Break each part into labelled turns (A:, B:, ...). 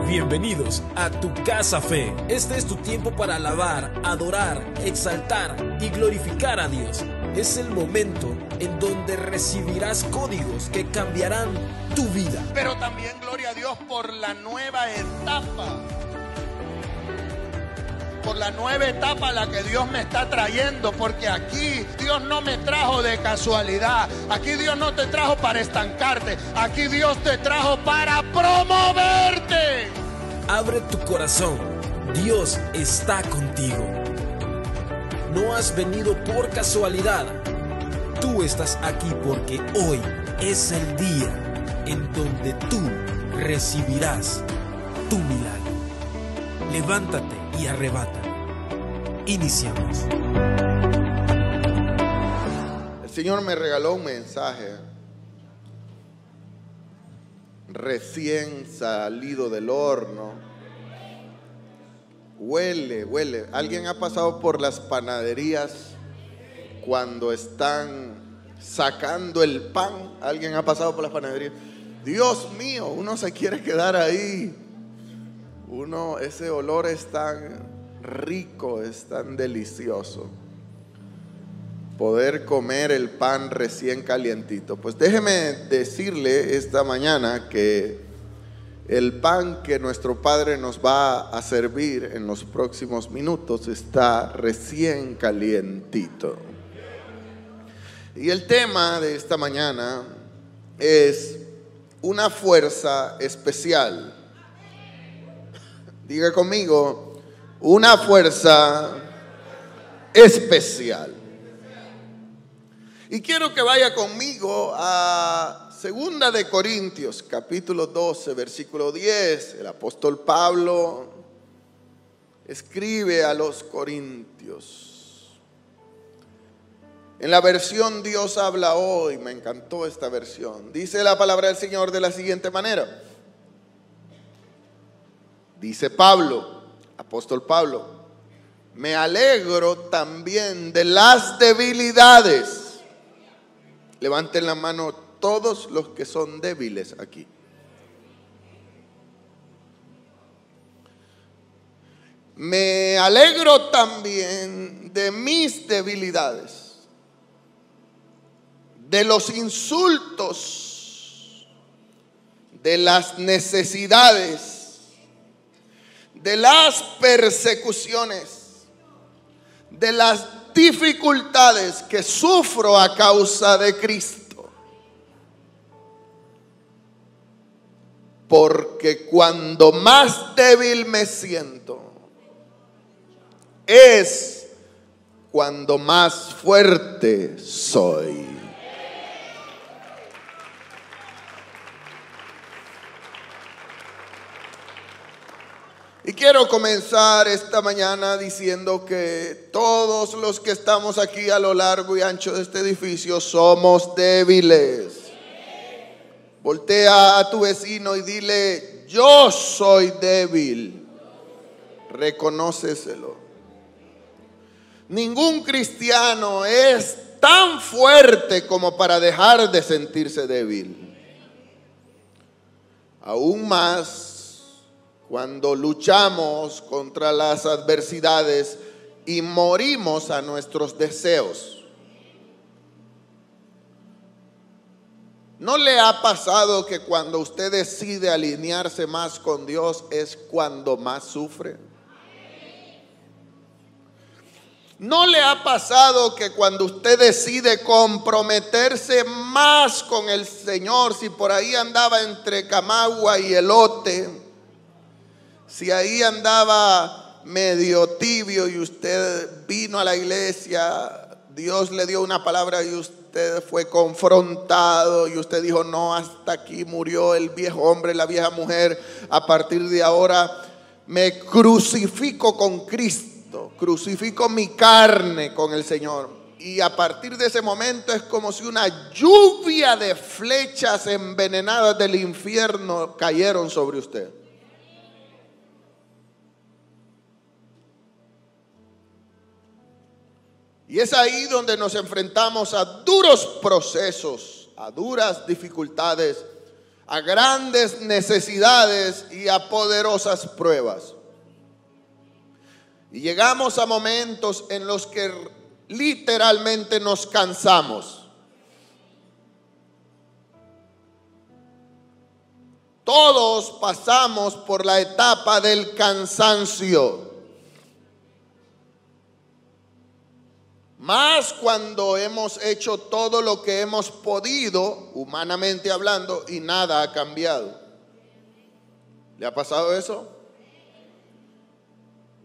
A: Bienvenidos a Tu Casa Fe. Este es tu tiempo para alabar, adorar, exaltar y glorificar a Dios. Es el momento en donde recibirás códigos que cambiarán tu vida.
B: Pero también gloria a Dios por la nueva etapa. Por la nueva etapa a la que Dios me está trayendo, porque aquí Dios no me trajo de casualidad. Aquí Dios no te trajo para estancarte. Aquí Dios te trajo para promoverte.
A: Abre tu corazón. Dios está contigo. No has venido por casualidad. Tú estás aquí porque hoy es el día en donde tú recibirás tu milagro. Levántate y arrebata. Iniciamos.
B: El Señor me regaló un mensaje recién salido del horno. Huele. ¿Alguien ha pasado por las panaderías cuando están sacando el pan? ¿Alguien ha pasado por las panaderías? Dios mío, uno se quiere quedar ahí. Ese olor es tan rico, es tan delicioso. Poder comer el pan recién calientito. Pues déjeme decirle esta mañana que el pan que nuestro Padre nos va a servir en los próximos minutos está recién calientito. Y el tema de esta mañana es una fuerza especial. Diga conmigo, una fuerza especial. Y quiero que vaya conmigo a 2 de Corintios, capítulo 12, versículo 10. El apóstol Pablo escribe a los corintios. En la versión Dios habla hoy, me encantó esta versión. Dice la palabra del Señor de la siguiente manera. Dice Pablo, apóstol Pablo, me alegro también de las debilidades. Levanten la mano todos los que son débiles aquí. Me alegro también de mis debilidades, de los insultos, de las necesidades, de las persecuciones, de las dificultades que sufro a causa de Cristo. Porque cuando más débil me siento, es cuando más fuerte soy. Y quiero comenzar esta mañana diciendo que todos los que estamos aquí a lo largo y ancho de este edificio somos débiles. Voltea a tu vecino y dile, yo soy débil. Reconóceselo. Ningún cristiano es tan fuerte como para dejar de sentirse débil. Aún más cuando luchamos contra las adversidades y morimos a nuestros deseos. ¿No le ha pasado que cuando usted decide alinearse más con Dios es cuando más sufre? ¿No le ha pasado que cuando usted decide comprometerse más con el Señor, si por ahí andaba entre camagua y elote, si ahí andaba medio tibio y usted vino a la iglesia, Dios le dio una palabra y usted fue confrontado y usted dijo, no, hasta aquí murió el viejo hombre, la vieja mujer, a partir de ahora me crucifico con Cristo, crucifico mi carne con el Señor? Y a partir de ese momento es como si una lluvia de flechas envenenadas del infierno cayeron sobre usted. Y es ahí donde nos enfrentamos a duros procesos, a duras dificultades, a grandes necesidades y a poderosas pruebas. Y llegamos a momentos en los que literalmente nos cansamos. Todos pasamos por la etapa del cansancio. Más cuando hemos hecho todo lo que hemos podido, humanamente hablando, y nada ha cambiado. ¿Le ha pasado eso?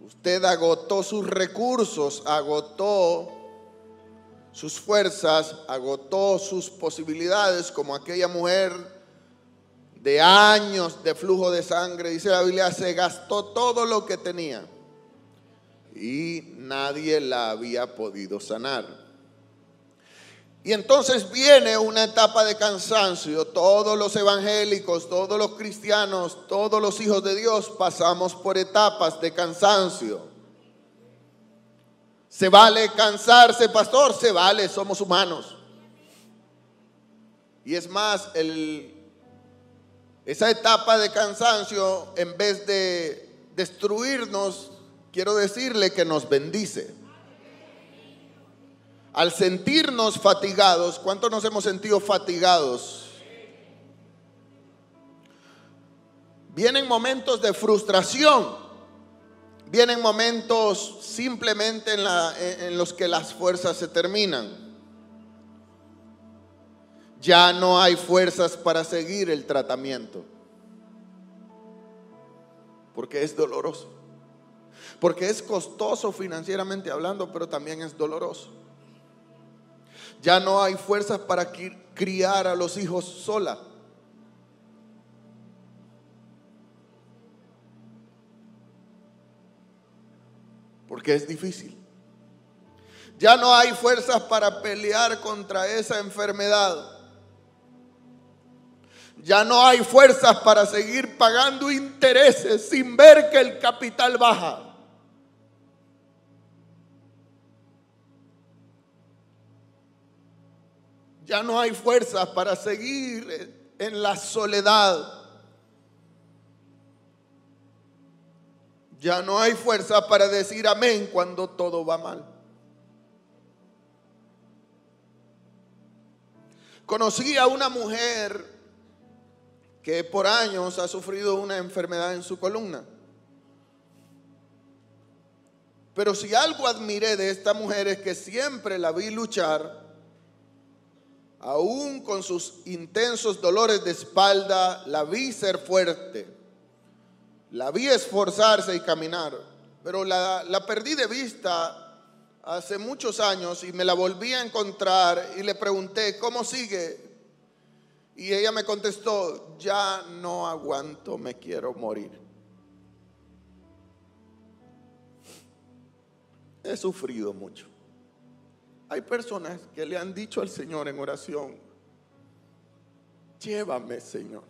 B: Usted agotó sus recursos, agotó sus fuerzas, agotó sus posibilidades, como aquella mujer de años de flujo de sangre. Dice la Biblia, se gastó todo lo que tenía y nadie la había podido sanar. Y entonces viene una etapa de cansancio. Todos los evangélicos, todos los cristianos, todos los hijos de Dios pasamos por etapas de cansancio. ¿Se vale cansarse, pastor? Se vale, somos humanos. Y es más, esa etapa de cansancio, en vez de destruirnos, quiero decirle que nos bendice. Al sentirnos fatigados, ¿cuántos nos hemos sentido fatigados? Vienen momentos de frustración, vienen momentos simplemente en los que las fuerzas se terminan. Ya no hay fuerzas para seguir el tratamiento, porque es doloroso, porque es costoso financieramente hablando, pero también es doloroso. Ya no hay fuerzas para criar a los hijos sola. Porque es difícil. Ya no hay fuerzas para pelear contra esa enfermedad. Ya no hay fuerzas para seguir pagando intereses sin ver que el capital baja. Ya no hay fuerzas para seguir en la soledad. Ya no hay fuerza para decir amén cuando todo va mal. Conocí a una mujer que por años ha sufrido una enfermedad en su columna. Pero si algo admiré de esta mujer es que siempre la vi luchar. Aún con sus intensos dolores de espalda, la vi ser fuerte, la vi esforzarse y caminar, pero la perdí de vista hace muchos años y me la volví a encontrar y le pregunté, ¿cómo sigue? Y ella me contestó, ya no aguanto, me quiero morir. He sufrido mucho. Hay personas que le han dicho al Señor en oración, llévame, Señor.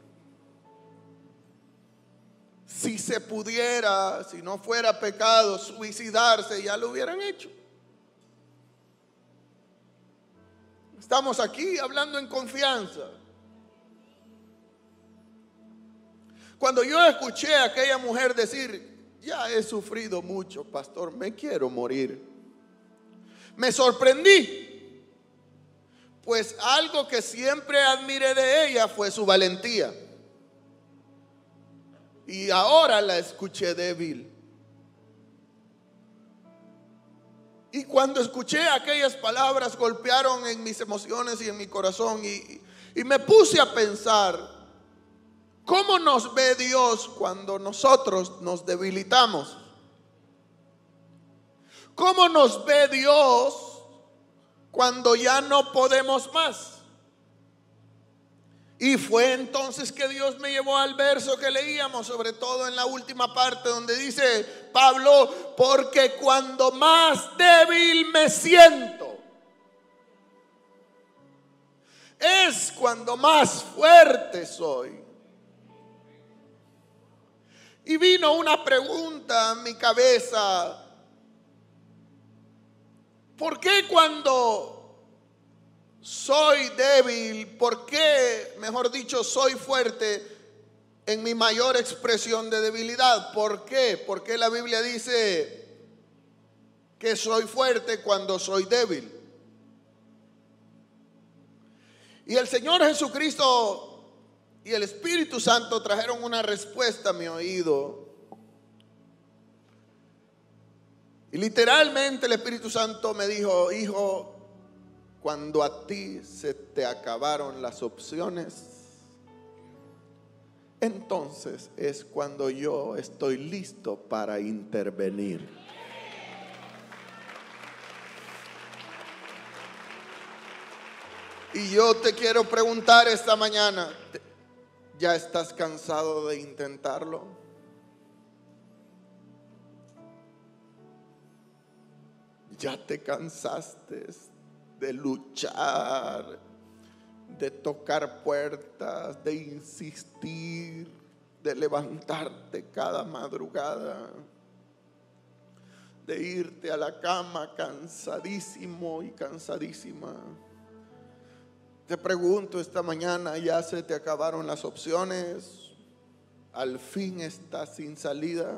B: Si se pudiera, si no fuera pecado suicidarse, ya lo hubieran hecho. Estamos aquí hablando en confianza. Cuando yo escuché a aquella mujer decir, ya he sufrido mucho, pastor, me quiero morir, me sorprendí, pues algo que siempre admiré de ella fue su valentía. Y ahora la escuché débil. Y cuando escuché aquellas palabras golpearon en mis emociones y en mi corazón y me puse a pensar, ¿cómo nos ve Dios cuando nosotros nos debilitamos? ¿Cómo nos ve Dios cuando ya no podemos más? Y fue entonces que Dios me llevó al verso que leíamos, sobre todo en la última parte donde dice Pablo, porque cuando más débil me siento, es cuando más fuerte soy. Y vino una pregunta a mi cabeza, ¿por qué cuando soy débil, ¿por qué, mejor dicho, soy fuerte en mi mayor expresión de debilidad? ¿Por qué? Porque la Biblia dice que soy fuerte cuando soy débil. Y el Señor Jesucristo y el Espíritu Santo trajeron una respuesta a mi oído. Y literalmente el Espíritu Santo me dijo: hijo, cuando a ti se te acabaron las opciones, entonces es cuando yo estoy listo para intervenir. Y yo te quiero preguntar esta mañana, ¿ya estás cansado de intentarlo? ¿Ya te cansaste de luchar, de tocar puertas, de insistir, de levantarte cada madrugada, de irte a la cama cansadísimo y cansadísima? Te pregunto esta mañana, ¿ya se te acabaron las opciones? ¿Al fin estás sin salida?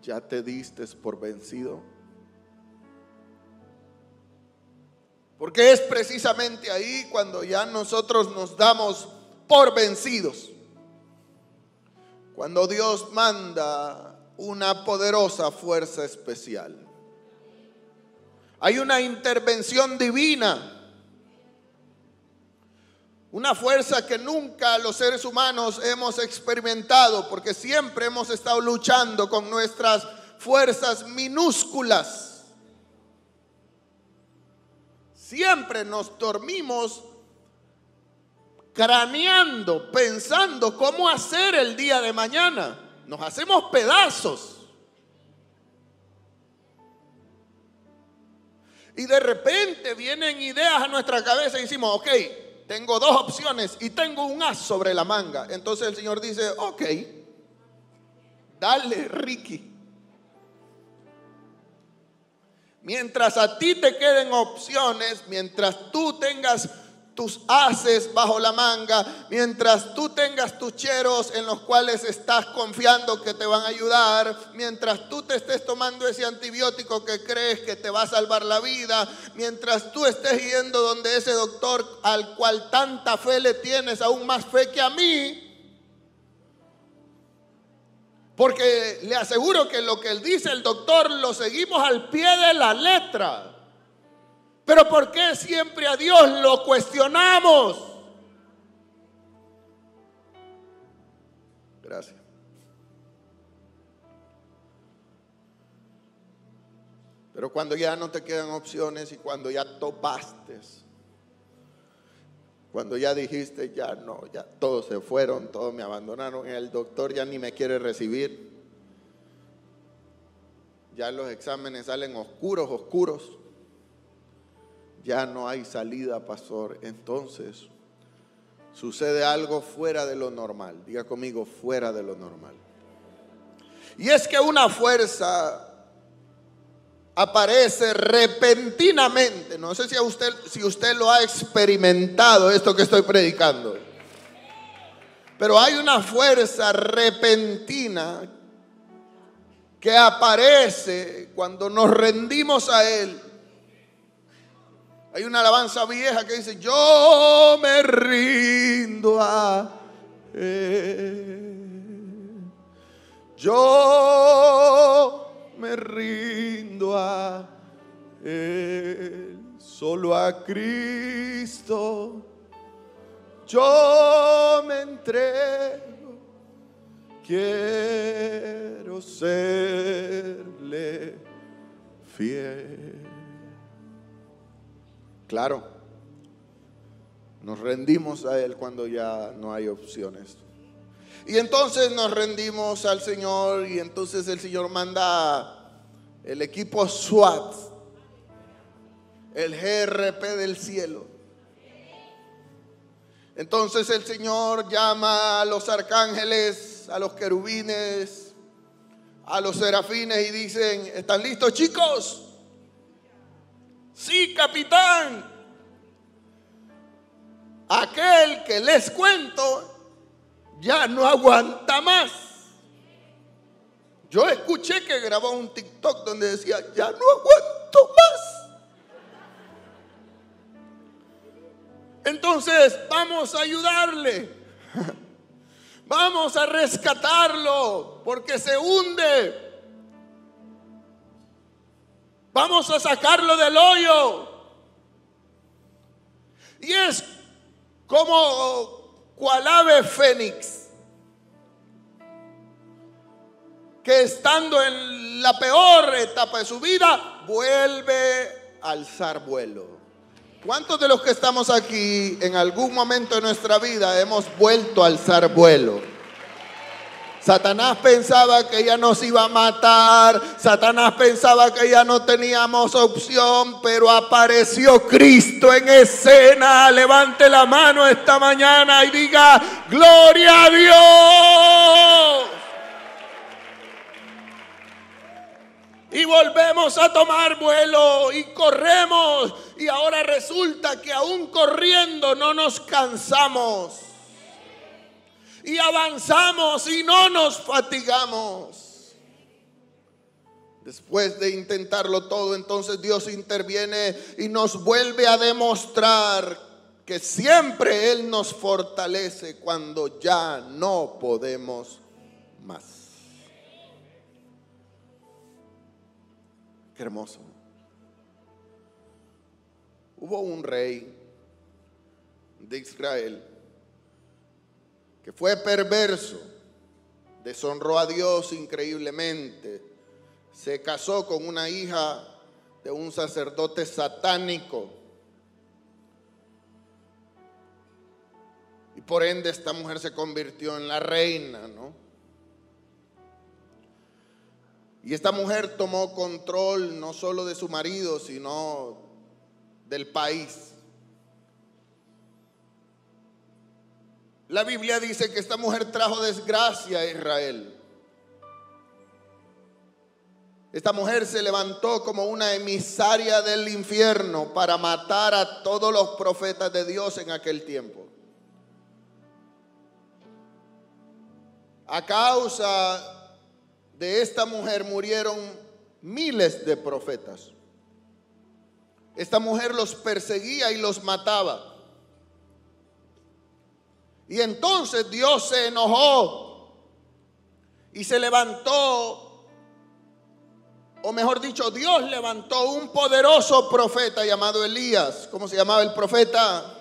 B: ¿Ya te diste por vencido? Porque es precisamente ahí cuando ya nosotros nos damos por vencidos, cuando Dios manda una poderosa fuerza especial. Hay una intervención divina, una fuerza que nunca los seres humanos hemos experimentado, porque siempre hemos estado luchando con nuestras fuerzas minúsculas. Siempre nos dormimos craneando, pensando cómo hacer el día de mañana. Nos hacemos pedazos. Y de repente vienen ideas a nuestra cabeza y decimos: ok, tengo dos opciones y tengo un as sobre la manga. Entonces el Señor dice: ok, dale, Ricky. Mientras a ti te queden opciones, mientras tú tengas tus ases bajo la manga, mientras tú tengas tus cheros en los cuales estás confiando que te van a ayudar, mientras tú te estés tomando ese antibiótico que crees que te va a salvar la vida, mientras tú estés yendo donde ese doctor al cual tanta fe le tienes, aún más fe que a mí, porque le aseguro que lo que él dice el doctor lo seguimos al pie de la letra. Pero ¿por qué siempre a Dios lo cuestionamos? Gracias. Pero cuando ya no te quedan opciones y cuando ya topaste, cuando ya dijiste: ya no, ya todos se fueron, todos me abandonaron, el doctor ya ni me quiere recibir, ya los exámenes salen oscuros, ya no hay salida, pastor. Entonces sucede algo fuera de lo normal. Diga conmigo: fuera de lo normal. Y es que una fuerza aparece repentinamente. No sé si usted lo ha experimentado, esto que estoy predicando. Pero hay una fuerza repentina que aparece cuando nos rendimos a Él. Hay una alabanza vieja que dice: yo me rindo a Él. Yo me rindo a Él. Solo a Cristo yo me entrego. Quiero serle fiel. Claro, nos rendimos a Él cuando ya no hay opciones. Y entonces nos rendimos al Señor, y entonces el Señor manda el equipo SWAT, el GRP del cielo. Entonces el Señor llama a los arcángeles, a los querubines, a los serafines, y dicen: ¿están listos, chicos? Sí, capitán. aquel que les cuento ya no aguanta más. Yo escuché que grabó un TikTok donde decía, ya no aguanto más. Entonces vamos a ayudarle. Vamos a rescatarlo porque se hunde. Vamos a sacarlo del hoyo. Y es como cual ave fénix, que estando en la peor etapa de su vida, vuelve a alzar vuelo. ¿Cuántos de los que estamos aquí en algún momento de nuestra vida hemos vuelto a alzar vuelo? Satanás pensaba que ya nos iba a matar, Satanás pensaba que ya no teníamos opción, pero apareció Cristo en escena. Levante la mano esta mañana y diga, ¡gloria a Dios! Y volvemos a tomar vuelo y corremos, y ahora resulta que aún corriendo no nos cansamos. Y avanzamos y no nos fatigamos. Después de intentarlo todo, entonces Dios interviene y nos vuelve a demostrar que siempre Él nos fortalece cuando ya no podemos más. Qué hermoso. Hubo un rey de Israel que fue perverso, deshonró a Dios increíblemente, se casó con una hija de un sacerdote satánico, y por ende esta mujer se convirtió en la reina, ¿no? Y esta mujer tomó control no solo de su marido, sino del país. La Biblia dice que esta mujer trajo desgracia a Israel. Esta mujer se levantó como una emisaria del infierno para matar a todos los profetas de Dios en aquel tiempo. A causa de esta mujer murieron miles de profetas. Esta mujer los perseguía y los mataba. Y entonces Dios se enojó y se levantó, o mejor dicho, Dios levantó un poderoso profeta llamado Elías. ¿Cómo se llamaba el profeta?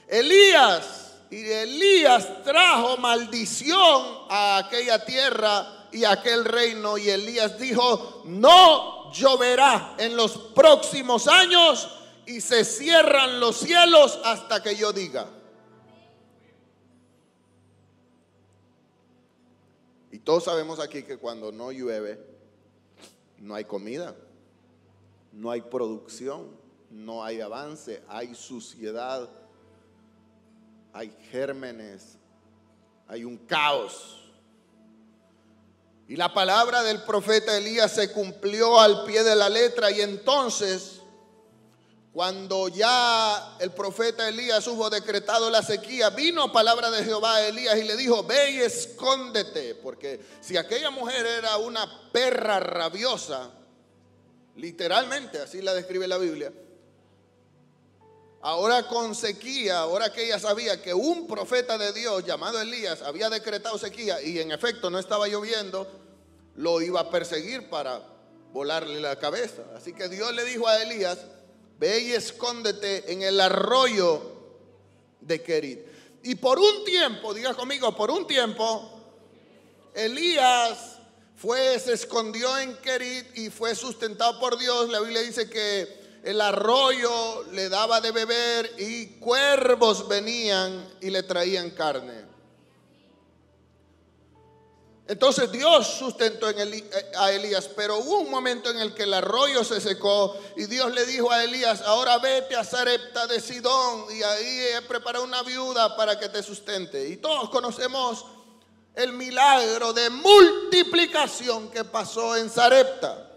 B: Elías. Y Elías trajo maldición a aquella tierra y a aquel reino. Y Elías dijo, no lloverá en los próximos años y se cierran los cielos hasta que yo diga. Y todos sabemos aquí que cuando no llueve, no hay comida, no hay producción, no hay avance, hay suciedad, hay gérmenes, hay un caos. Y la palabra del profeta Elías se cumplió al pie de la letra. Y entonces, cuando ya el profeta Elías hubo decretado la sequía, vino palabra de Jehová a Elías y le dijo, ve y escóndete. Porque si aquella mujer era una perra rabiosa, literalmente así la describe la Biblia, ahora con sequía, ahora que ella sabía que un profeta de Dios llamado Elías había decretado sequía y en efecto no estaba lloviendo, lo iba a perseguir para volarle la cabeza. Así que Dios le dijo a Elías, ve y escóndete en el arroyo de Kerit. Y por un tiempo, diga conmigo, por un tiempo, Elías se escondió en Kerit y fue sustentado por Dios. La Biblia dice que el arroyo le daba de beber y cuervos venían y le traían carne. Entonces Dios sustentó a Elías, pero hubo un momento en el que el arroyo se secó y Dios le dijo a Elías, ahora vete a Sarepta de Sidón y ahí he preparado una viuda para que te sustente. Y todos conocemos el milagro de multiplicación que pasó en Sarepta.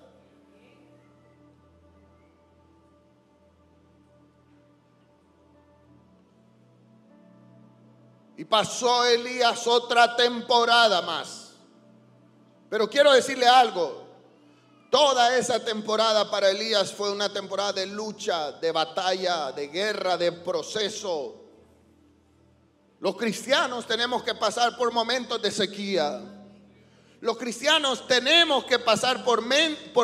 B: pasó Elías otra temporada más. Pero quiero decirle algo. Toda esa temporada para Elías fue una temporada de lucha, de batalla, de guerra, de proceso. Los cristianos tenemos que pasar por momentos de sequía. Los cristianos tenemos que pasar por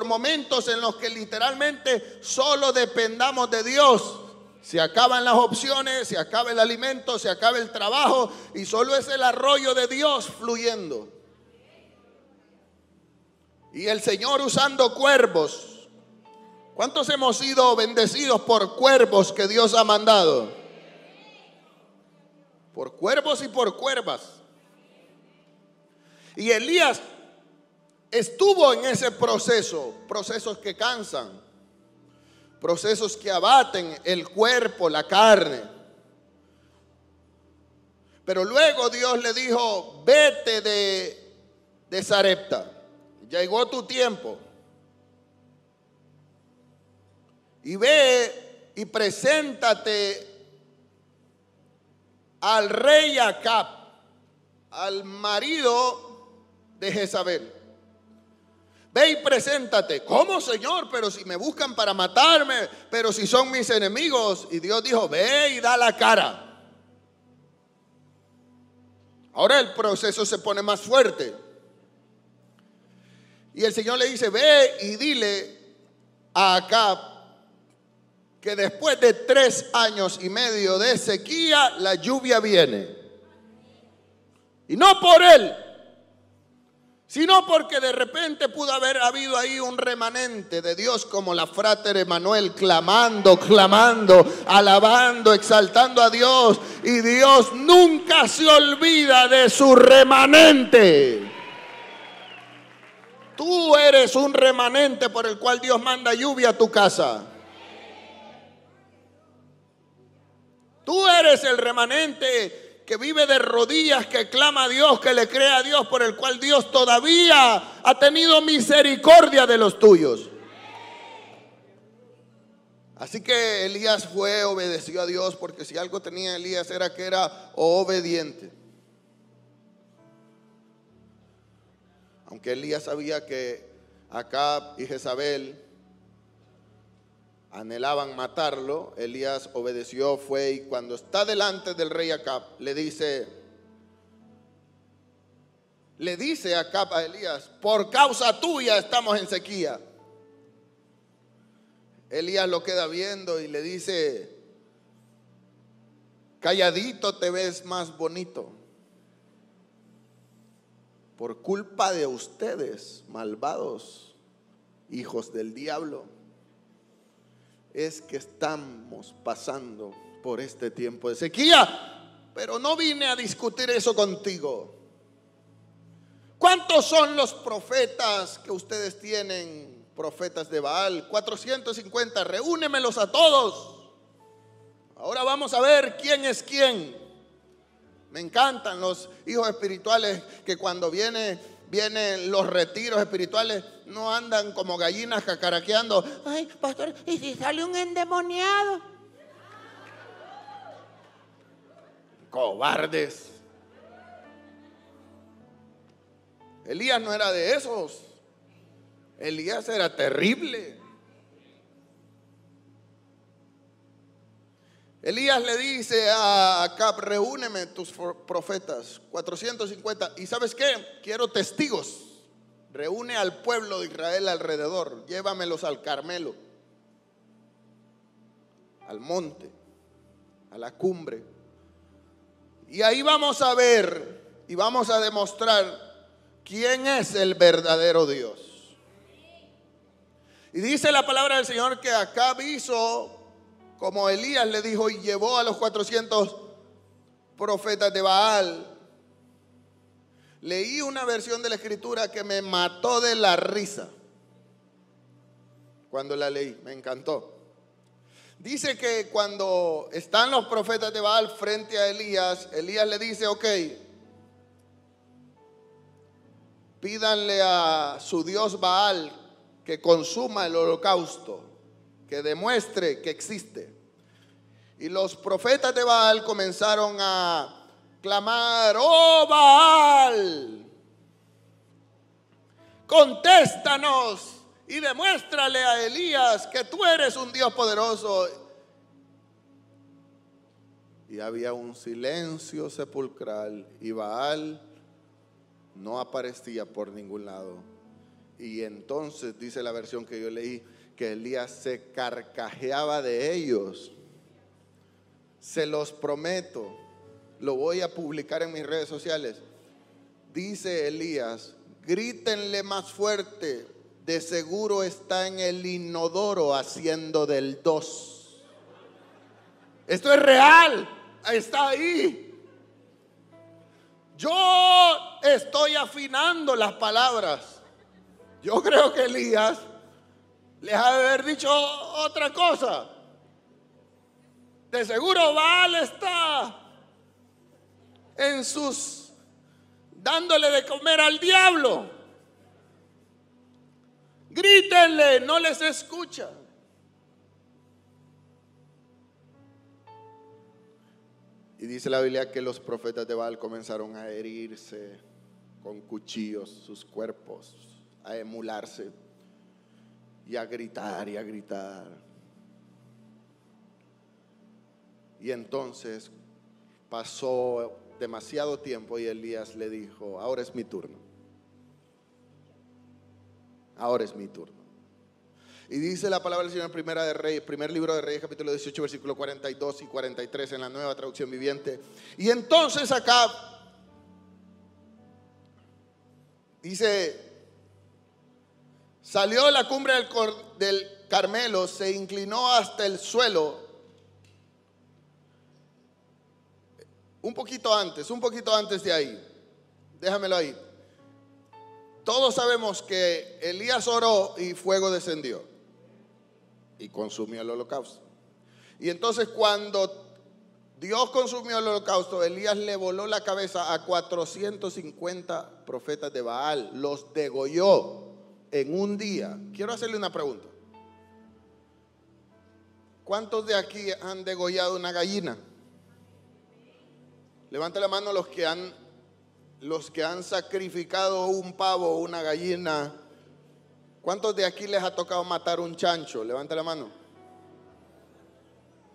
B: momentos en los que literalmente solo dependamos de Dios. Se acaban las opciones, se acaba el alimento, se acaba el trabajo y solo es el arroyo de Dios fluyendo. Y el Señor usando cuervos. ¿Cuántos hemos sido bendecidos por cuervos que Dios ha mandado? Por cuervos y por cuervas. Y Elías estuvo en ese proceso, procesos que cansan, procesos que abaten el cuerpo, la carne. Pero luego Dios le dijo: vete de Sarepta, llegó tu tiempo. Y ve y preséntate al rey Acab, al marido de Jezabel. Ve y preséntate. ¿Cómo, Señor? Pero si me buscan para matarme, pero si son mis enemigos. Y Dios dijo: ve y da la cara. Ahora el proceso se pone más fuerte. Y el Señor le dice: ve y dile a Acab que después de 3 años y medio de sequía, la lluvia viene. Y no por él, sino porque de repente pudo haber habido ahí un remanente de Dios como la Frater Emanuel, clamando, alabando, exaltando a Dios. Y Dios nunca se olvida de su remanente. Tú eres un remanente por el cual Dios manda lluvia a tu casa. Tú eres el remanente que vive de rodillas, que clama a Dios, que le cree a Dios, por el cual Dios todavía ha tenido misericordia de los tuyos. Así que Elías obedeció a Dios, porque si algo tenía Elías era que era obediente. Aunque Elías sabía que Acab y Jezabel anhelaban matarlo, Elías obedeció, fue, y cuando está delante del rey Acab, le dice Acab a Elías: por causa tuya estamos en sequía. Elías lo queda viendo y le dice: calladito te ves más bonito. Por culpa de ustedes, malvados hijos del diablo, es que estamos pasando por este tiempo de sequía. Pero no vine a discutir eso contigo. ¿Cuántos son los profetas que ustedes tienen? Profetas de Baal, 450, reúnemelos a todos. Ahora vamos a ver quién es quién. Me encantan los hijos espirituales que cuando vienen los retiros espirituales no andan como gallinas cacaraqueando. Ay, pastor, ¿y si sale un endemoniado? Cobardes. Elías no era de esos. Elías era terrible. Elías le dice a Acab: reúneme tus profetas, 450. ¿Y sabes qué? Quiero testigos. Reúne al pueblo de Israel alrededor. Llévamelos al Carmelo, al monte, a la cumbre. Y ahí vamos a ver y vamos a demostrar quién es el verdadero Dios. Y dice la palabra del Señor que Acab hizo como Elías le dijo, y llevó a los 400 profetas de Baal. Leí una versión de la escritura que me mató de la risa cuando la leí, me encantó. Dice que cuando están los profetas de Baal frente a Elías, Elías le dice: ok, pídanle a su Dios Baal que consuma el holocausto, que demuestre que existe. Y los profetas de Baal comenzaron a clamar: oh Baal, contéstanos y demuéstrale a Elías que tú eres un Dios poderoso. Y había un silencio sepulcral y Baal no aparecía por ningún lado. Y entonces dice la versión que yo leí que Elías se carcajeaba de ellos. Se los prometo, lo voy a publicar en mis redes sociales. Dice Elías: grítenle más fuerte, de seguro está en el inodoro haciendo del 2. Esto es real, está ahí. Yo estoy afinando las palabras. Yo creo que Elías les ha de haber dicho otra cosa. De seguro Baal está en sus dándole de comer al diablo. Grítenle, no les escucha. Y dice la Biblia que los profetas de Baal comenzaron a herirse con cuchillos sus cuerpos, a emularse y a gritar y a gritar. Y entonces pasó demasiado tiempo y Elías le dijo: ahora es mi turno. Ahora es mi turno. Y dice la palabra del Señor en primer libro de Reyes, capítulo 18, versículo 42 y 43 en la Nueva Traducción Viviente. Y entonces Acab dice: salió de la cumbre del Carmelo, se inclinó hasta el suelo. Un poquito antes de ahí. Déjamelo ahí. Todos sabemos que Elías oró y fuego descendió y consumió el holocausto. Y entonces cuando Dios consumió el holocausto, Elías le voló la cabeza a 450 profetas de Baal. Los degolló en un día. Quiero hacerle una pregunta. ¿Cuántos de aquí han degollado una gallina? Levante la mano los que han sacrificado un pavo o una gallina. ¿Cuántos de aquí les ha tocado matar un chancho? Levante la mano.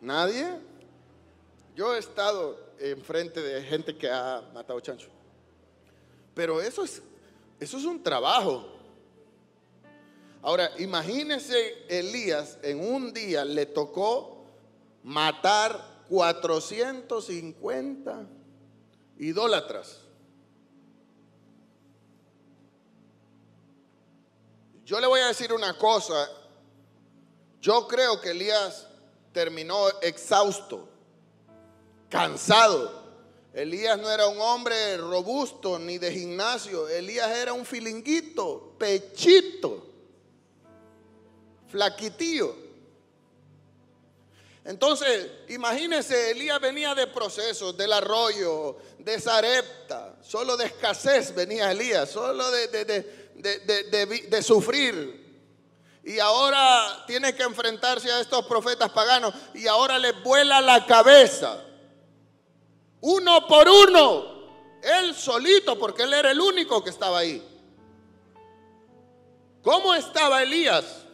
B: ¿Nadie? Yo he estado enfrente de gente que ha matado chancho. Pero eso es un trabajo. Ahora, imagínese, Elías en un día le tocó matar 450 idólatras. Yo le voy a decir una cosa. Yo creo que Elías terminó exhausto, cansado. Elías no era un hombre robusto ni de gimnasio. Elías era un filinguito, pechito, flaquitillo. Entonces, imagínense, Elías venía de procesos, del arroyo, de Sarepta, solo de escasez venía Elías, solo de sufrir. Y ahora tiene que enfrentarse a estos profetas paganos y ahora les vuela la cabeza. Uno por uno, él solito, porque él era el único que estaba ahí. ¿Cómo estaba Elías?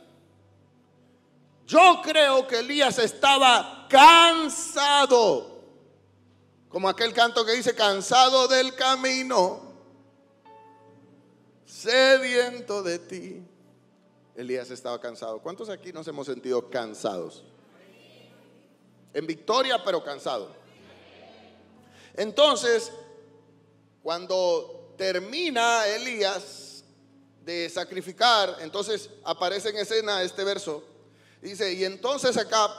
B: Yo creo que Elías estaba cansado, como aquel canto que dice: cansado del camino, sediento de ti. Elías estaba cansado. ¿Cuántos aquí nos hemos sentido cansados? En victoria, pero cansado. Entonces, cuando termina Elías de sacrificar, entonces aparece en escena este verso. Dice: y entonces Acab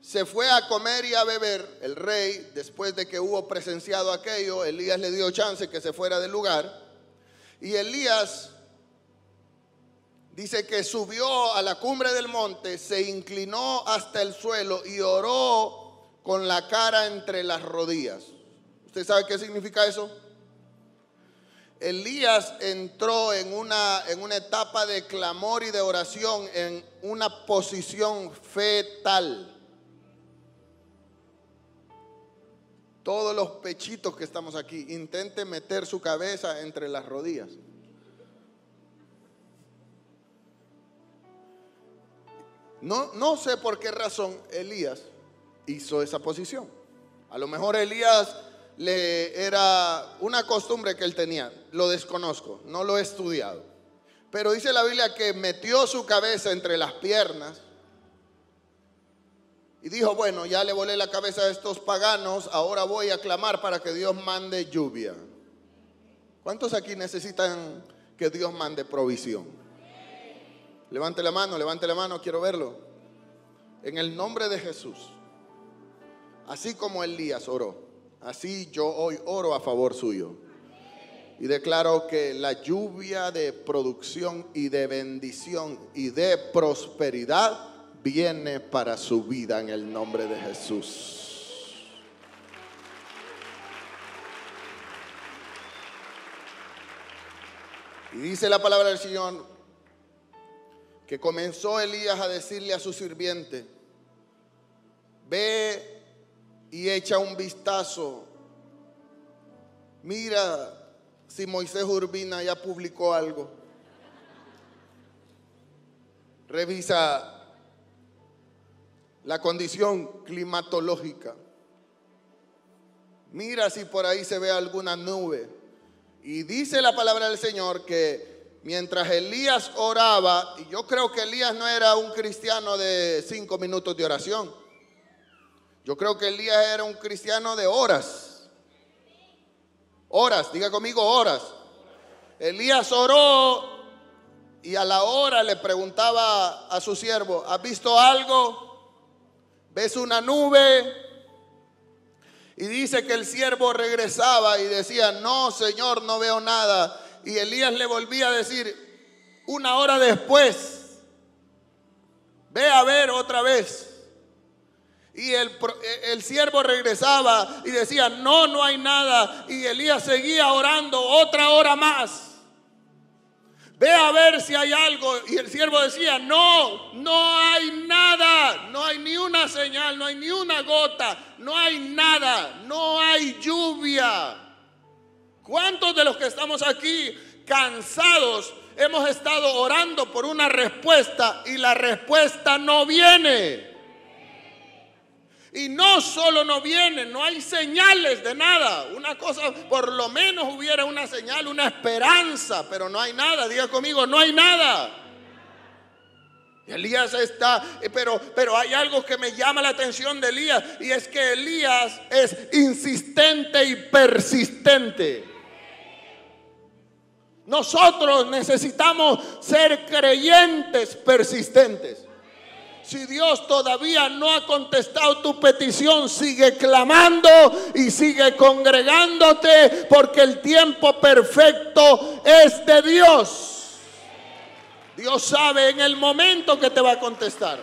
B: se fue a comer y a beber. El rey, después de que hubo presenciado aquello, Elías le dio chance que se fuera del lugar. Y Elías dice que subió a la cumbre del monte, se inclinó hasta el suelo y oró con la cara entre las rodillas. ¿Usted sabe qué significa eso? Elías entró en una etapa de clamor y de oración, en una posición fetal. Todos los pechitos que estamos aquí, intente meter su cabeza entre las rodillas. No sé por qué razón Elías hizo esa posición. A lo mejor Elías era una costumbre que él tenía. Lo desconozco, no lo he estudiado. Pero dice la Biblia que metió su cabeza entre las piernas y dijo: bueno, ya le volé la cabeza a estos paganos, ahora voy a clamar para que Dios mande lluvia. ¿Cuántos aquí necesitan que Dios mande provisión? Levante la mano, quiero verlo. En el nombre de Jesús, así como Elías oró, así yo hoy oro a favor suyo. Y declaro que la lluvia de producción y de bendición y de prosperidad viene para su vida en el nombre de Jesús. Y dice la palabra del Señor que comenzó Elías a decirle a su sirviente: ve y echa un vistazo, mira si Moisés Urbina ya publicó algo. Revisa la condición climatológica. Mira si por ahí se ve alguna nube. Y dice la palabra del Señor que mientras Elías oraba, y yo creo que Elías no era un cristiano de 5 minutos de oración. Yo creo que Elías era un cristiano de horas. Horas, diga conmigo, horas. Elías oró y a la hora le preguntaba a su siervo: ¿has visto algo? ¿Ves una nube? Y dice que el siervo regresaba y decía: no, Señor, no veo nada. Y Elías le volvía a decir 1 hora después: ve a ver otra vez. Y el siervo regresaba y decía: no hay nada. Y Elías seguía orando 1 hora más: ve a ver si hay algo. Y el siervo decía: no hay nada, no hay ni una señal, no hay ni una gota, no hay nada, no hay lluvia. ¿Cuántos de los que estamos aquí cansados hemos estado orando por una respuesta y la respuesta no viene? Y no solo no viene, no hay señales de nada. Una cosa, por lo menos hubiera una señal, una esperanza, pero no hay nada. Diga conmigo, no hay nada. Y Elías está, pero hay algo que me llama la atención de Elías, y es que Elías es insistente y persistente. Nosotros necesitamos ser creyentes persistentes. Si Dios todavía no ha contestado tu petición, sigue clamando y sigue congregándote, porque el tiempo perfecto es de Dios. Dios sabe en el momento que te va a contestar.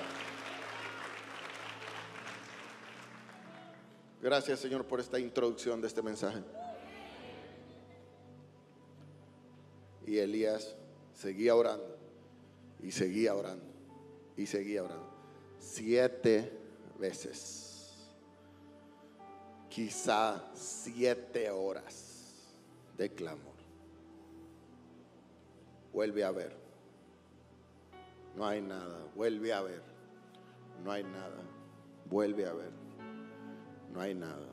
B: Gracias, Señor, por esta introducción de este mensaje. Y Elías seguía orando y seguía orando y seguía orando. 7 veces, quizá 7 horas de clamor. Vuelve a ver, no hay nada. Vuelve a ver, no hay nada. Vuelve a ver, no hay nada.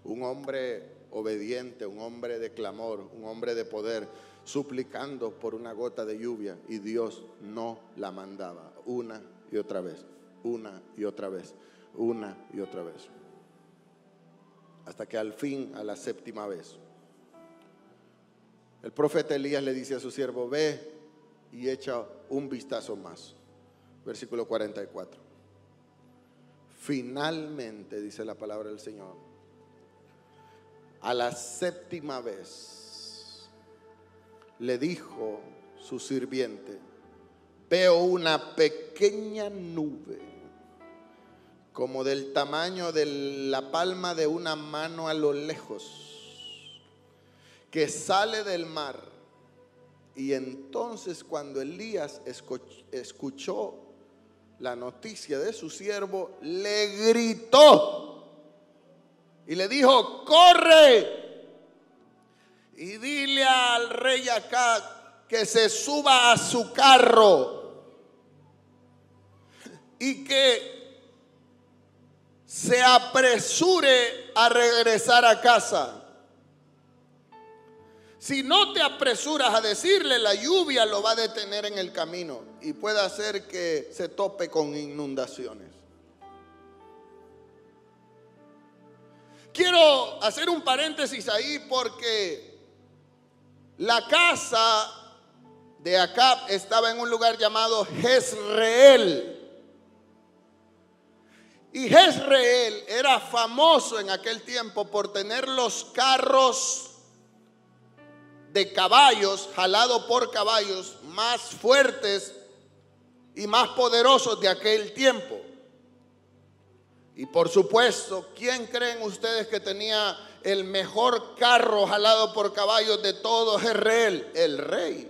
B: Un hombre obediente, un hombre de clamor, un hombre de poder, suplicando por una gota de lluvia, y Dios no la mandaba. Una y otra vez, una y otra vez, una y otra vez, hasta que al fin, a la 7ª vez, el profeta Elías le dice a su siervo: ve y echa un vistazo más. Versículo 44. Finalmente, dice la palabra del Señor, a la 7ª vez le dijo su sirviente: veo una pequeña nube como del tamaño de la palma de una mano a lo lejos, que sale del mar. Y entonces, cuando Elías escuchó la noticia de su siervo, le gritó: y le dijo: corre y dile al rey Acab que se suba a su carro y que se apresure a regresar a casa. Si no te apresuras a decirle, la lluvia lo va a detener en el camino y puede hacer que se tope con inundaciones. Quiero hacer un paréntesis ahí porque la casa de Acab estaba en un lugar llamado Jezreel. Y Jezreel era famoso en aquel tiempo por tener los carros de caballos, jalado por caballos, más fuertes y más poderosos de aquel tiempo. Y por supuesto, ¿quién creen ustedes que tenía el mejor carro jalado por caballos de todo Jezreel? El rey.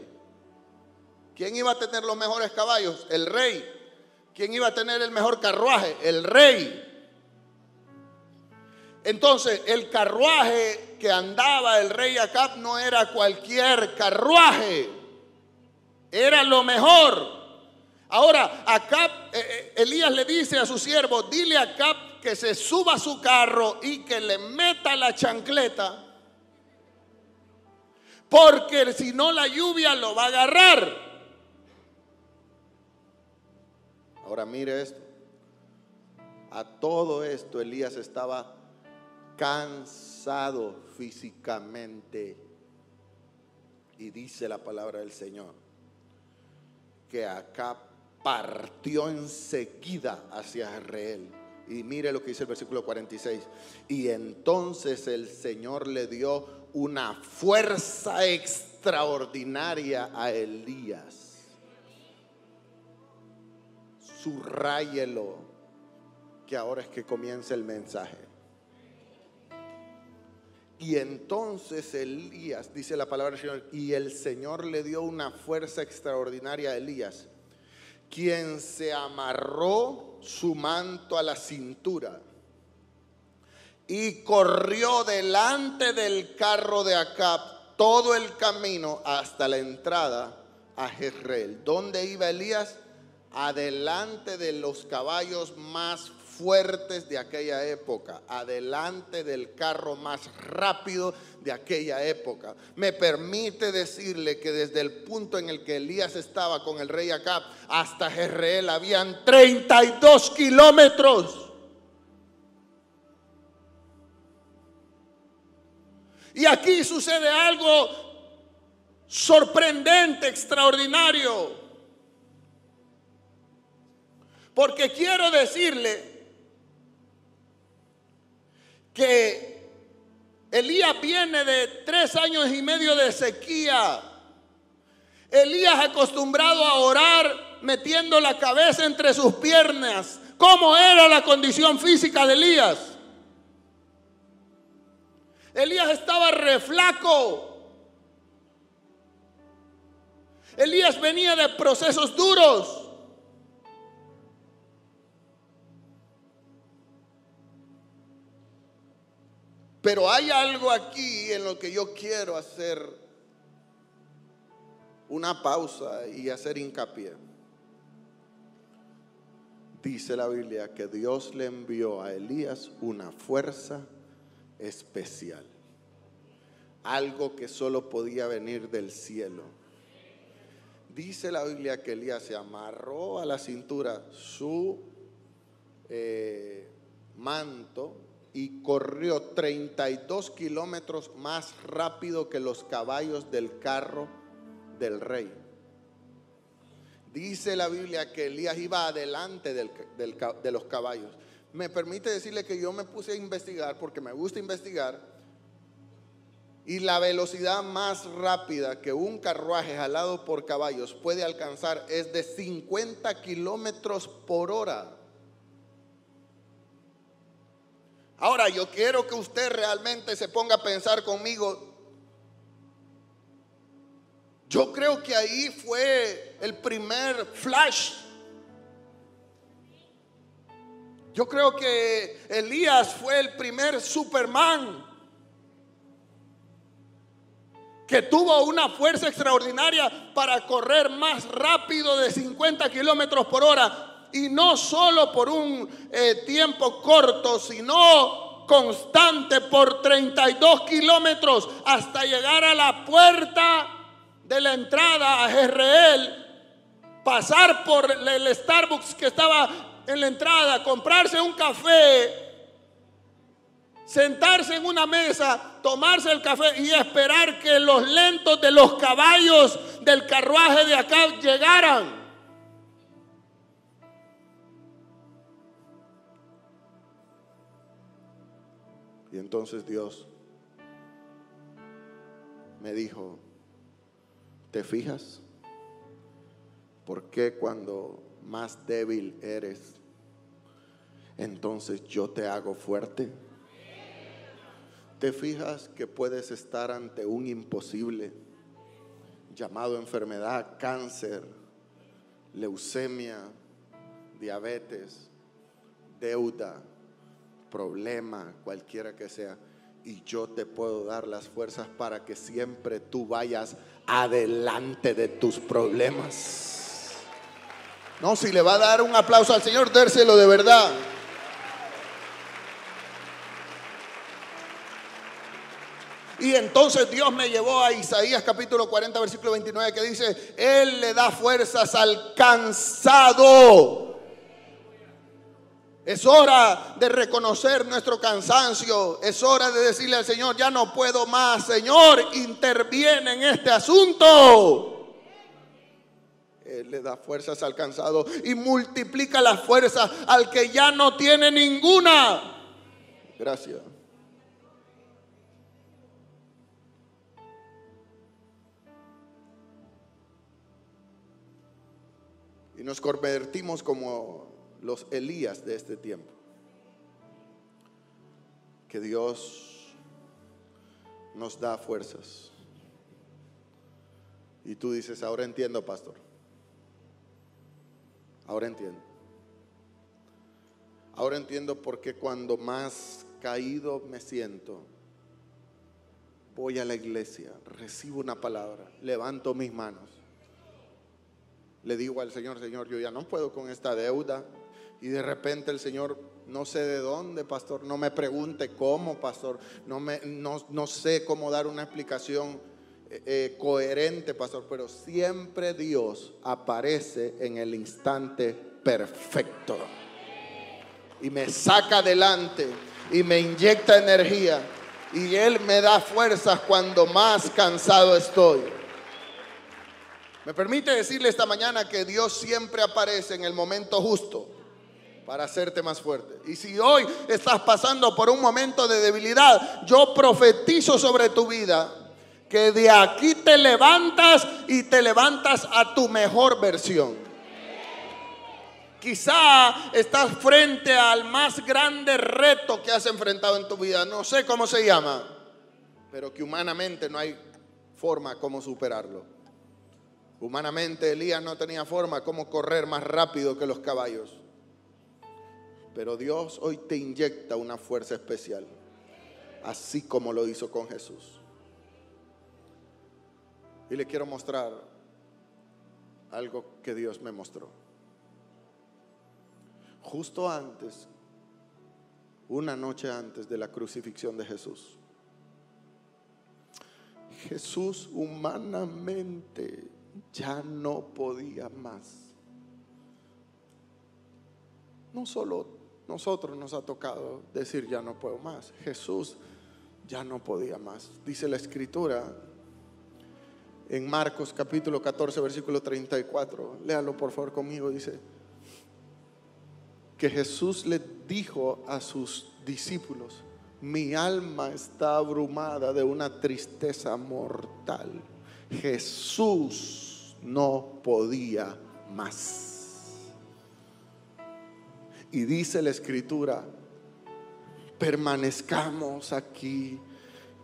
B: ¿Quién iba a tener los mejores caballos? El rey. ¿Quién iba a tener el mejor carruaje? El rey. Entonces, el carruaje que andaba el rey Acab no era cualquier carruaje, era lo mejor. Ahora, Acab, Elías le dice a su siervo: dile a Acab que se suba a su carro y que le meta la chancleta, porque si no la lluvia lo va a agarrar. Ahora mire esto. A todo esto Elías estaba cansado físicamente, y dice la palabra del Señor que Acab partió enseguida hacia Jezreel. Y mire lo que dice el versículo 46: y entonces el Señor le dio una fuerza extraordinaria a Elías. Subráyelo, que ahora es que comienza el mensaje. Y entonces Elías, dice la palabra del Señor, y el Señor le dio una fuerza extraordinaria a Elías, quien se amarró su manto a la cintura y corrió delante del carro de Acab todo el camino hasta la entrada a Jezreel. ¿Dónde iba Elías? Adelante de los caballos más fuertes de aquella época, adelante del carro más rápido de aquella época. Me permite decirle que desde el punto en el que Elías estaba con el rey Acab hasta Jezreel habían 32 kilómetros. Y aquí sucede algo sorprendente, extraordinario, porque quiero decirle que Elías viene de 3 años y medio de sequía. Elías acostumbrado a orar metiendo la cabeza entre sus piernas. ¿Cómo era la condición física de Elías? Elías estaba reflaco. Elías venía de procesos duros. Pero hay algo aquí en lo que yo quiero hacer una pausa y hacer hincapié. Dice la Biblia que Dios le envió a Elías una fuerza especial, algo que solo podía venir del cielo. Dice la Biblia que Elías se amarró a la cintura su manto y corrió 32 kilómetros más rápido que los caballos del carro del rey. Dice la Biblia que Elías iba adelante de los caballos. Me permite decirle que yo me puse a investigar, porque me gusta investigar, y la velocidad más rápida que un carruaje jalado por caballos puede alcanzar es de 50 kilómetros por hora. Ahora yo quiero que usted realmente se ponga a pensar conmigo. Yo creo que ahí fue el primer flash. Yo creo que Elías fue el primer Superman que tuvo una fuerza extraordinaria para correr más rápido de 50 kilómetros por hora. Y no solo por un tiempo corto, sino constante por 32 kilómetros hasta llegar a la puerta de la entrada a Jezreel, pasar por el Starbucks que estaba en la entrada, comprarse un café, sentarse en una mesa, tomarse el café y esperar que los lentos de los caballos del carruaje de acá llegaran. Y entonces Dios me dijo: ¿te fijas? ¿Por qué cuando más débil eres, entonces yo te hago fuerte? ¿Te fijas que puedes estar ante un imposible llamado enfermedad, cáncer, leucemia, diabetes, deuda, problema, cualquiera que sea, y yo te puedo dar las fuerzas para que siempre tú vayas adelante de tus problemas? No, si le va a dar un aplauso al Señor, dérselo de verdad. Y entonces Dios me llevó a Isaías capítulo 40 versículo 29, que dice: Él le da fuerzas al cansado. Es hora de reconocer nuestro cansancio. Es hora de decirle al Señor: ya no puedo más, Señor, interviene en este asunto. Él le da fuerzas al cansado y multiplica las fuerzas al que ya no tiene ninguna. Gracias. Y nos convertimos como los Elías de este tiempo. Que Dios nos da fuerzas. Y tú dices: ahora entiendo, pastor. Ahora entiendo. Ahora entiendo por qué cuando más caído me siento, voy a la iglesia, recibo una palabra, levanto mis manos, le digo al Señor: Señor, yo ya no puedo con esta deuda. Y de repente el Señor, no sé de dónde, pastor, no me pregunte cómo, pastor, no sé cómo dar una explicación coherente, pastor, pero siempre Dios aparece en el instante perfecto y me saca adelante y me inyecta energía, y Él me da fuerzas cuando más cansado estoy. Me permite decirle esta mañana que Dios siempre aparece en el momento justo para hacerte más fuerte. Y si hoy estás pasando por un momento de debilidad, yo profetizo sobre tu vida que de aquí te levantas, y te levantas a tu mejor versión. Quizá estás frente al más grande reto que has enfrentado en tu vida. No sé cómo se llama, pero que humanamente no hay forma como superarlo. Humanamente Elías no tenía forma como correr más rápido que los caballos. Pero Dios hoy te inyecta una fuerza especial, así como lo hizo con Jesús. Y le quiero mostrar algo que Dios me mostró. Justo antes, una noche antes de la crucifixión de Jesús, Jesús humanamente ya no podía más. No solo nosotros nos ha tocado decir ya no puedo más. Jesús ya no podía más. Dice la Escritura en Marcos capítulo 14 versículo 34. Léalo por favor conmigo. Dice que Jesús le dijo a sus discípulos: mi alma está abrumada de una tristeza mortal. Jesús no podía más. Y dice la Escritura: permanezcamos aquí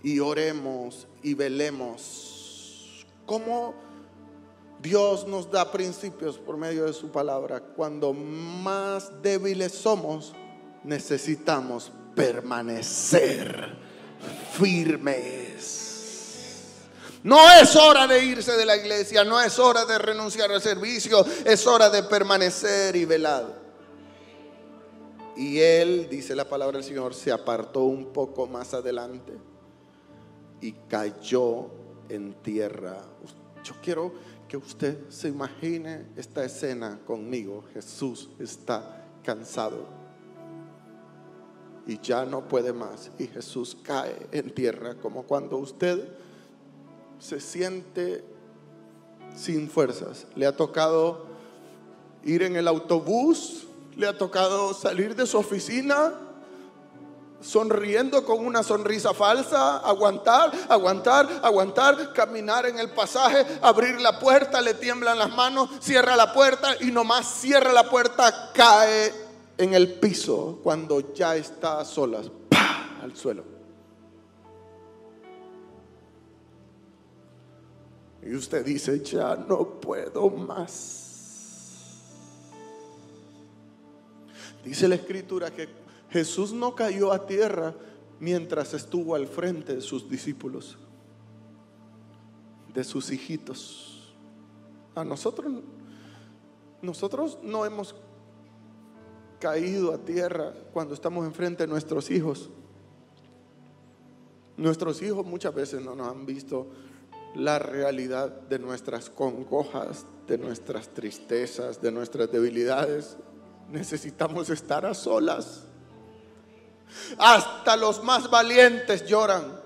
B: y oremos y velemos. ¿Cómo Dios nos da principios por medio de su palabra? Cuando más débiles somos, necesitamos permanecer firmes. No es hora de irse de la iglesia, no es hora de renunciar al servicio, es hora de permanecer y velado. Y él, dice la palabra del Señor, se apartó un poco más adelante y cayó en tierra. Yo quiero que usted se imagine esta escena conmigo. Jesús está cansado y ya no puede más, y Jesús cae en tierra, como cuando usted se siente sin fuerzas. Le ha tocado ir en el autobús, le ha tocado salir de su oficina sonriendo con una sonrisa falsa, aguantar, caminar en el pasaje, abrir la puerta, le tiemblan las manos, cierra la puerta y nomás cierra la puerta, cae en el piso cuando ya está a solas, ¡pah!, al suelo. Y usted dice, ya no puedo más. Dice la escritura que Jesús no cayó a tierra mientras estuvo al frente de sus discípulos, de sus hijitos. A nosotros no hemos caído a tierra cuando estamos enfrente de nuestros hijos. Nuestros hijos muchas veces no nos han visto la realidad de nuestras congojas, de nuestras tristezas, de nuestras debilidades. Necesitamos estar a solas. Hasta los más valientes lloran.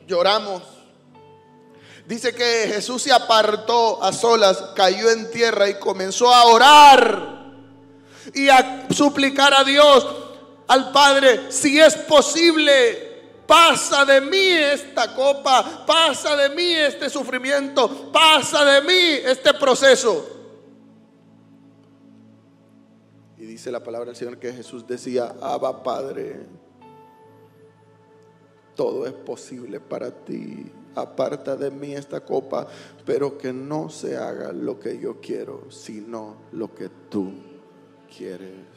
B: Lloramos. Dice que Jesús se apartó a solas, cayó en tierra y comenzó a orar y a suplicar a Dios, al Padre: si es posible, pasa de mí esta copa, pasa de mí este sufrimiento, pasa de mí este proceso. Y dice la palabra del Señor que Jesús decía: Abba, Padre, todo es posible para ti, aparta de mí esta copa, pero que no se haga lo que yo quiero, sino lo que tú quieres.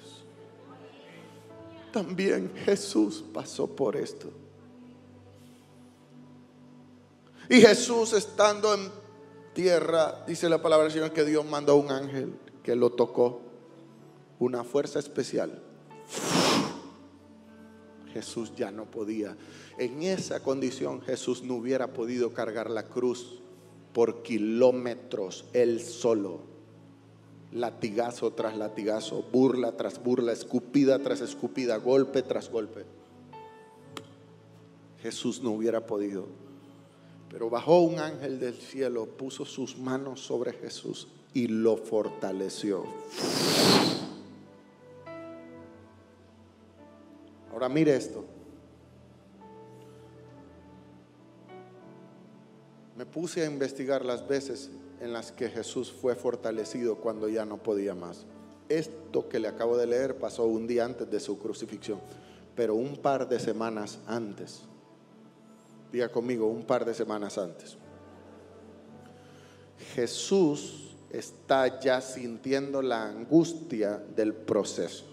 B: También Jesús pasó por esto. Y Jesús, estando en tierra, dice la palabra del Señor que Dios mandó a un ángel que lo tocó, una fuerza especial. Jesús ya no podía. En esa condición Jesús no hubiera podido cargar la cruz por kilómetros él solo. Latigazo tras latigazo, burla tras burla, escupida tras escupida, golpe tras golpe. Jesús no hubiera podido. Pero bajó un ángel del cielo, puso sus manos sobre Jesús y lo fortaleció. Ahora mire esto. Me puse a investigar las veces en las que Jesús fue fortalecido cuando ya no podía más. Esto que le acabo de leer pasó un día antes de su crucifixión, pero un par de semanas antes. Diga conmigo, un par de semanas antes. Jesús está ya sintiendo la angustia del proceso.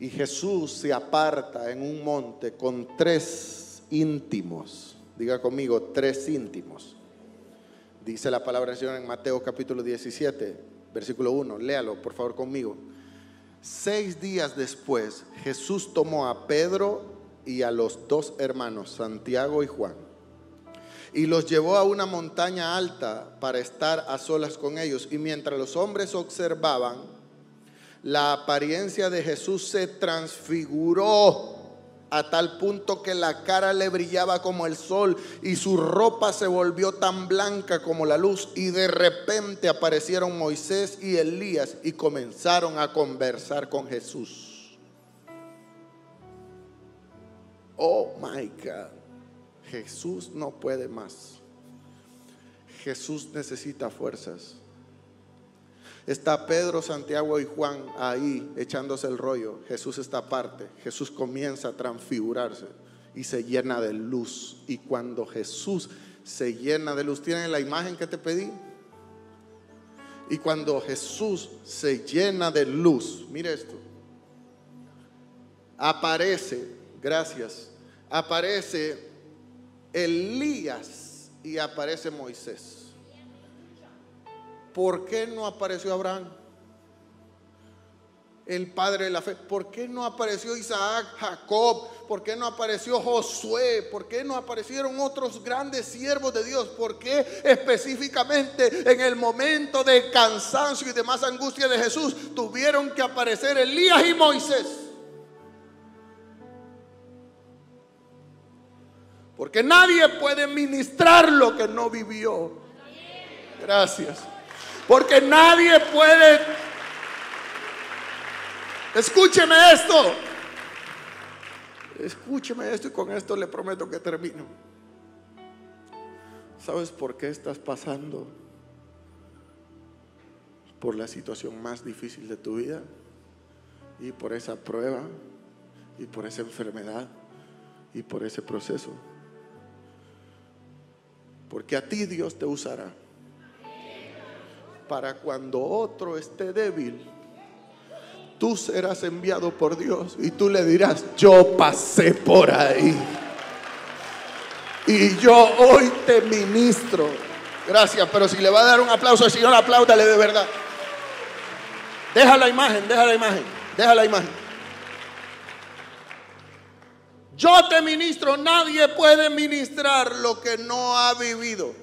B: Y Jesús se aparta en un monte con 3 íntimos. Diga conmigo, 3 íntimos. Dice la palabra del Señor en Mateo capítulo 17, versículo 1. Léalo por favor conmigo. 6 días después, Jesús tomó a Pedro y a los 2 hermanos, Santiago y Juan, y los llevó a una montaña alta para estar a solas con ellos. Y mientras los hombres observaban, la apariencia de Jesús se transfiguró a tal punto que la cara le brillaba como el sol y su ropa se volvió tan blanca como la luz. Y de repente aparecieron Moisés y Elías y comenzaron a conversar con Jesús. Oh my God, Jesús no puede más. Jesús necesita fuerzas. Está Pedro, Santiago y Juan ahí echándose el rollo. Jesús está aparte. Jesús comienza a transfigurarse y se llena de luz. Y cuando Jesús se llena de luz, ¿tienen la imagen que te pedí? Y cuando Jesús se llena de luz, mire esto, aparece, gracias, aparece Elías y aparece Moisés. ¿Por qué no apareció Abraham, el padre de la fe? ¿Por qué no apareció Isaac, Jacob? ¿Por qué no apareció Josué? ¿Por qué no aparecieron otros grandes siervos de Dios? ¿Por qué específicamente en el momento de cansancio y de más angustia de Jesús tuvieron que aparecer Elías y Moisés? Porque nadie puede ministrar lo que no vivió. Gracias. Porque nadie puede. Escúcheme esto. Escúcheme esto y con esto le prometo que termino. ¿Sabes por qué estás pasando por la situación más difícil de tu vida? Y por esa prueba, y por esa enfermedad, y por ese proceso. Porque a ti Dios te usará para cuando otro esté débil, tú serás enviado por Dios y tú le dirás: yo pasé por ahí y yo hoy te ministro. Gracias, pero si le va a dar un aplauso al Señor, apláudale de verdad. Deja la imagen, deja la imagen, deja la imagen. Yo te ministro. Nadie puede ministrar lo que no ha vivido.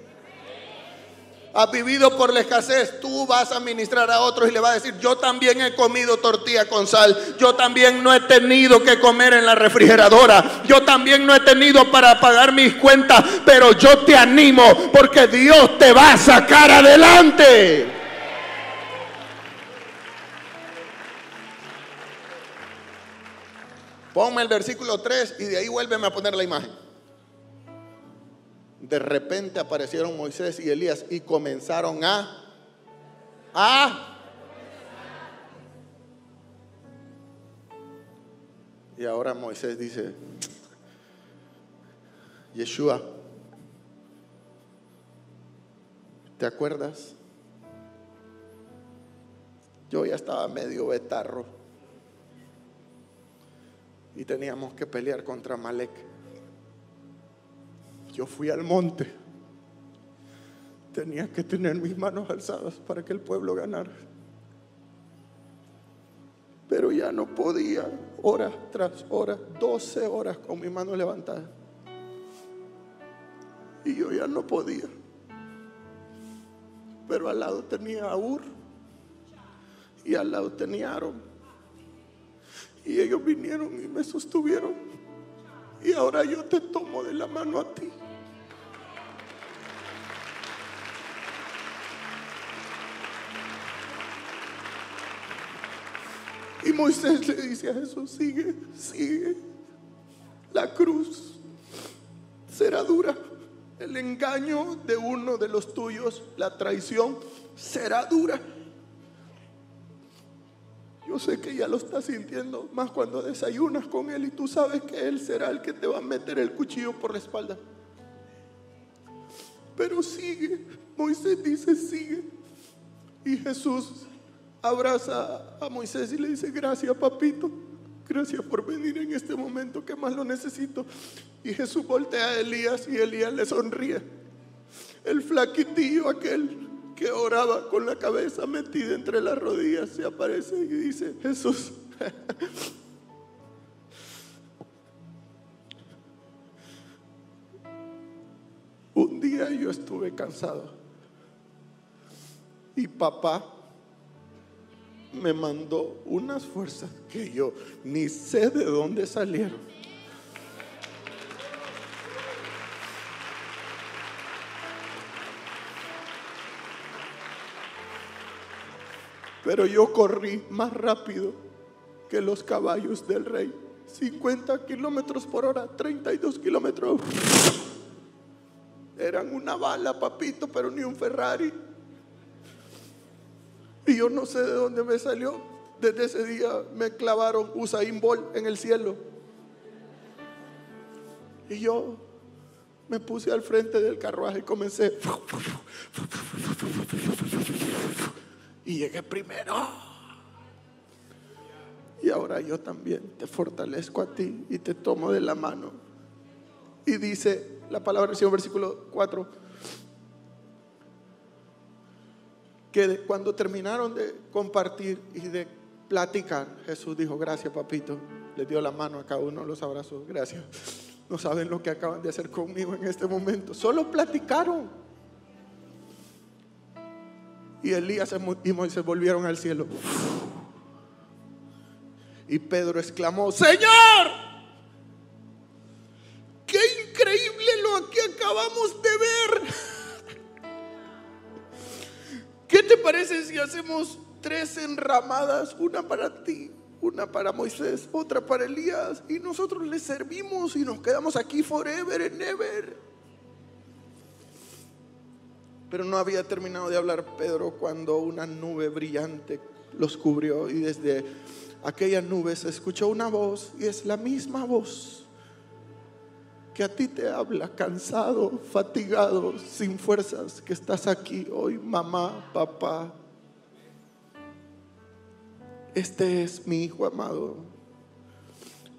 B: Has vivido por la escasez. Tú vas a ministrar a otros y le vas a decir: yo también he comido tortilla con sal. Yo también no he tenido que comer en la refrigeradora. Yo también no he tenido para pagar mis cuentas. Pero yo te animo porque Dios te va a sacar adelante. Ponme el versículo 3 y de ahí vuélveme a poner la imagen. De repente aparecieron Moisés y Elías y comenzaron y ahora Moisés dice: Yeshua, ¿te acuerdas? Yo ya estaba medio betarro y teníamos que pelear contra Amalek. Yo fui al monte. Tenía que tener mis manos alzadas para que el pueblo ganara. Pero ya no podía, hora tras hora, 12 horas con mis manos levantadas. Y yo ya no podía. Pero al lado tenía a Ur y al lado tenía a Aarón. Y ellos vinieron y me sostuvieron. Y ahora yo te tomo de la mano a ti. Y Moisés le dice a Jesús: sigue, sigue. La cruz será dura. El engaño de uno de los tuyos, la traición, será dura. Yo sé que ya lo estás sintiendo, más cuando desayunas con él y tú sabes que él será el que te va a meter el cuchillo por la espalda. Pero sigue. Moisés dice: sigue. Y Jesús abraza a Moisés y le dice: gracias, papito. Gracias por venir en este momento que más lo necesito. Y Jesús voltea a Elías y Elías le sonríe. El flaquitillo aquel que oraba con la cabeza metida entre las rodillas se aparece y dice: Jesús, un día yo estuve cansado y papá me mandó unas fuerzas que yo ni sé de dónde salieron. Pero yo corrí más rápido que los caballos del rey. 50 kilómetros por hora, 32 kilómetros. Eran una bala, papito, pero ni un Ferrari. Y yo no sé de dónde me salió. Desde ese día me clavaron Usain Bolt en el cielo. Y yo me puse al frente del carruaje y comencé. y llegué primero. Y ahora yo también te fortalezco a ti y te tomo de la mano. Y dice la palabra del Señor, versículo 4, que cuando terminaron de compartir y de platicar, Jesús dijo: gracias, papito. Le dio la mano a cada uno, los abrazó. Gracias. No saben lo que acaban de hacer conmigo en este momento. Solo platicaron. Y Elías y Moisés volvieron al cielo. Y Pedro exclamó: Señor, qué increíble lo que acabamos de ver. ¿Qué te parece si hacemos 3 enramadas? Una para ti, una para Moisés, otra para Elías, y nosotros les servimos y nos quedamos aquí forever and ever. Pero no había terminado de hablar Pedro cuando una nube brillante los cubrió, y desde aquella nube se escuchó una voz, y es la misma voz que a ti te habla, cansado, fatigado, sin fuerzas, que estás aquí hoy, mamá, papá. Este es mi hijo amado,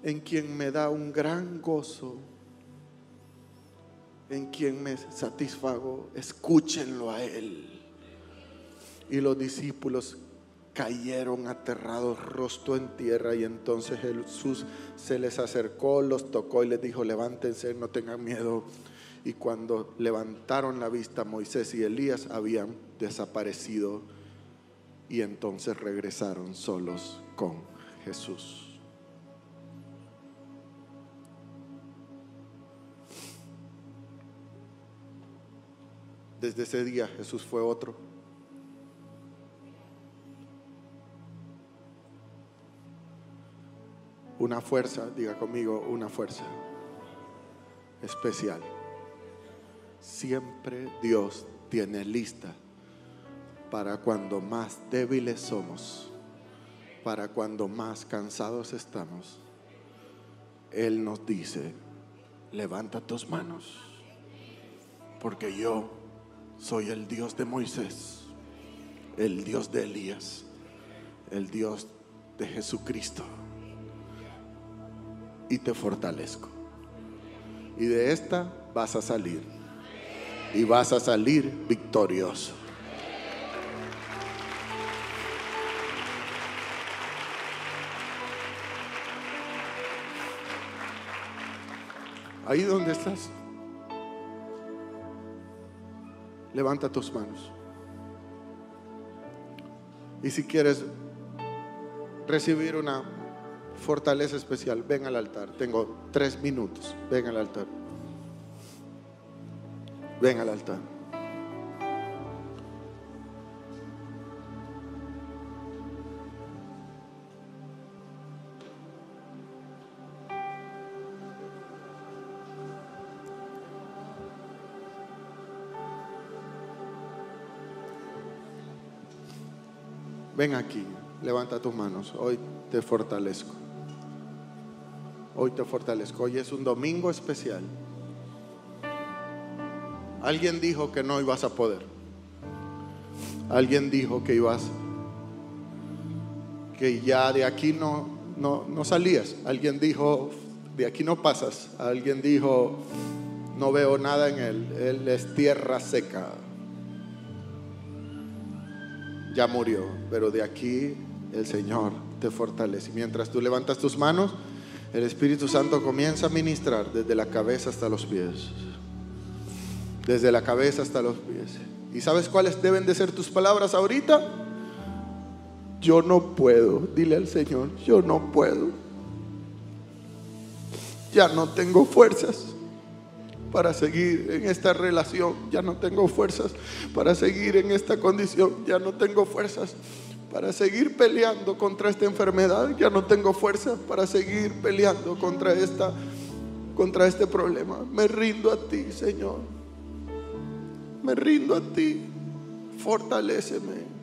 B: en quien me da un gran gozo, en quien me satisfago. Escúchenlo a él. Y los discípulos cayeron aterrados, rostro en tierra. Y entonces Jesús se les acercó, los tocó y les dijo: levántense, no tengan miedo. Y cuando levantaron la vista, Moisés y Elías habían desaparecido. Y entonces regresaron solos con Jesús. Desde ese día Jesús fue otro. Una fuerza, diga conmigo, una fuerza especial. Siempre Dios tiene lista para cuando más débiles somos, para cuando más cansados estamos. Él nos dice: levanta tus manos, porque yo soy el Dios de Moisés, el Dios de Elías, el Dios de Jesucristo, y te fortalezco. Y de esta vas a salir, y vas a salir victorioso. Ahí donde estás, levanta tus manos. Y si quieres recibir una fortaleza especial, ven al altar. Tengo 3 minutos. Ven al altar. Ven al altar. Ven aquí, levanta tus manos. Hoy te fortalezco. Hoy te fortalezco. Hoy es un domingo especial. Alguien dijo que no ibas a poder. Alguien dijo que que ya de aquí no salías. Alguien dijo: de aquí no pasas. Alguien dijo: no veo nada en él. Él es tierra seca. Ya murió, pero de aquí el Señor te fortalece. Mientras tú levantas tus manos, el Espíritu Santo comienza a ministrar desde la cabeza hasta los pies. Desde la cabeza hasta los pies. ¿Y sabes cuáles deben de ser tus palabras ahorita? Yo no puedo. Dile al Señor: yo no puedo. Ya no tengo fuerzas para seguir en esta relación. Ya no tengo fuerzas para seguir en esta condición. Ya no tengo fuerzas para seguir peleando contra esta enfermedad. Ya no tengo fuerza para seguir peleando contra este problema. Me rindo a ti, Señor. Me rindo a ti. Fortaléceme.